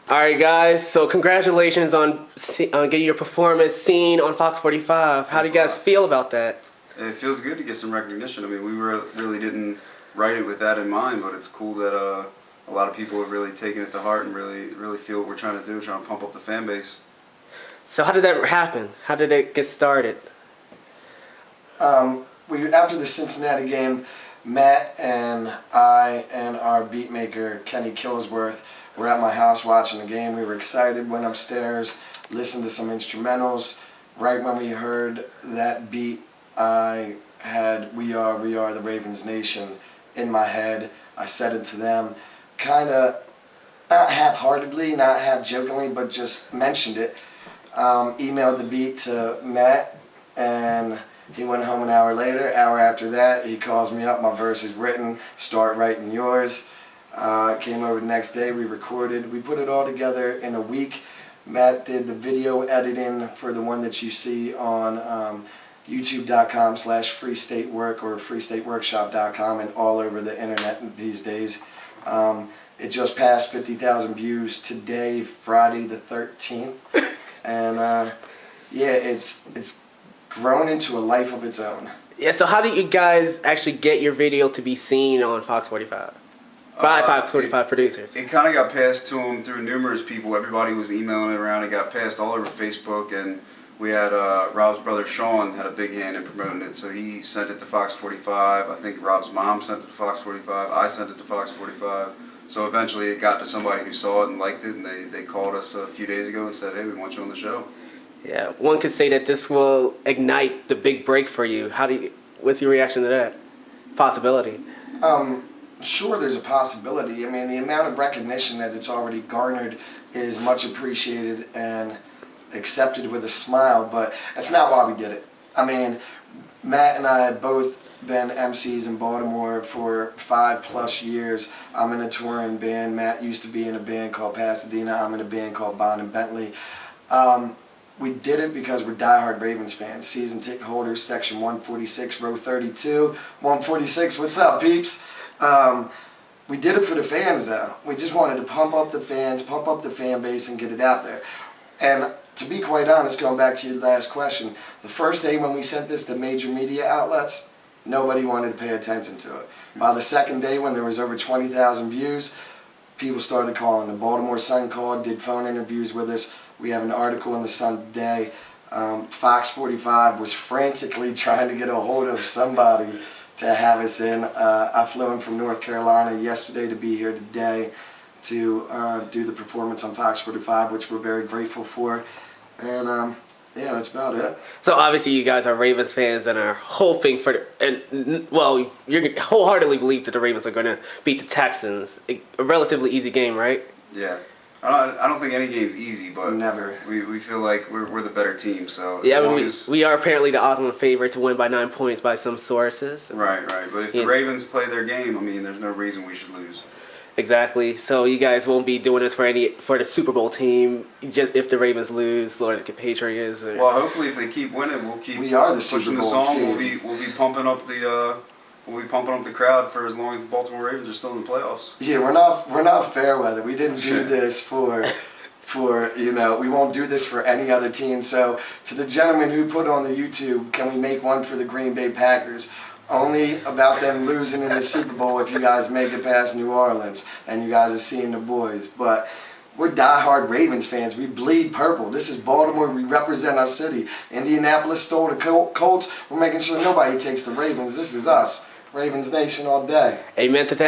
All right, guys. So congratulations on getting your performance seen on Fox 45. How do you guys feel about that? It feels good to get some recognition. I mean, we really didn't write it with that in mind, but it's cool that a lot of people have really taken it to heart and really feel what we're trying to do, trying to pump up the fan base. So how did that happen? How did it get started? After the Cincinnati game, Matt and I and our beat maker Kenny Killsworth were at my house watching the game. We were excited, went upstairs, listened to some instrumentals. Right when we heard that beat, I had We Are the Ravens Nation in my head. I said it to them, kind of not half-heartedly, not half-jokingly, but just mentioned it. Emailed the beat to Matt, and he went home an hour later. Hour after that, he calls me up, my verse is written, start writing yours. Came over the next day, we recorded. We put it all together in a week. Matt did the video editing for the one that you see on youtube.com/freestatework or freestateworkshop.com and all over the internet these days. It just passed 50,000 views today, Friday the 13th. And yeah, it's grown into a life of its own. Yeah, so how did you guys actually get your video to be seen on Fox 45? Fox 45 producers. It kind of got passed to them through numerous people. Everybody was emailing it around. It got passed all over Facebook, and we had Rob's brother Sean had a big hand in promoting it, so he sent it to Fox 45. I think Rob's mom sent it to Fox 45. I sent it to Fox 45. So eventually it got to somebody who saw it and liked it, and they called us a few days ago and said, hey, we want you on the show. Yeah, one could say that this will ignite the big break for you. What's your reaction to that possibility? Sure, there's a possibility. I mean, the amount of recognition that it's already garnered is much appreciated and accepted with a smile, but that's not why we did it. I mean, Matt and I have both been MCs in Baltimore for 5+ years. I'm in a touring band. Matt used to be in a band called Pasadena. I'm in a band called Bond and Bentley. We did it because we're diehard Ravens fans. Season ticket holders, section 146, row 32. 146, what's up, peeps? We did it for the fans, though. We just wanted to pump up the fans, pump up the fan base, and get it out there. And to be quite honest, going back to your last question, the first day when we sent this to major media outlets, nobody wanted to pay attention to it. By the second day, when there was over 20,000 views, people started calling. The Baltimore Sun called, did phone interviews with us. We have an article in the Sun today. Fox 45 was frantically trying to get a hold of somebody to have us in. I flew in from North Carolina yesterday to be here today to do the performance on Fox 45, which we're very grateful for. And yeah, that's about it. So obviously you guys are Ravens fans and are hoping for, well, you wholeheartedly believe that the Ravens are going to beat the Texans. A relatively easy game, right? Yeah. I don't think any game's easy, but never. We feel like we're the better team. So yeah, I mean, we are apparently the odds-on favorite to win by 9 points by some sources. Right. But if the Ravens play their game, I mean, there's no reason we should lose. Exactly. So you guys won't be doing this for the Super Bowl team just if the Ravens lose, Lord, the Patriots. Well, hopefully, if they keep winning, we'll keep. We are the pushing Super the Bowl song. team. We'll be pumping up the. We'll be pumping up the crowd for as long as the Baltimore Ravens are still in the playoffs. Yeah, we're not fair weather. We didn't do this for we won't do this for any other team. So to the gentleman who put on the YouTube, can we make one for the Green Bay Packers? Only about them losing in the Super Bowl if you guys make it past New Orleans and you guys are seeing the boys. But we're diehard Ravens fans. We bleed purple. This is Baltimore. We represent our city. Indianapolis stole the Colts. We're making sure nobody takes the Ravens. This is us. Ravens Nation all day. Amen to that.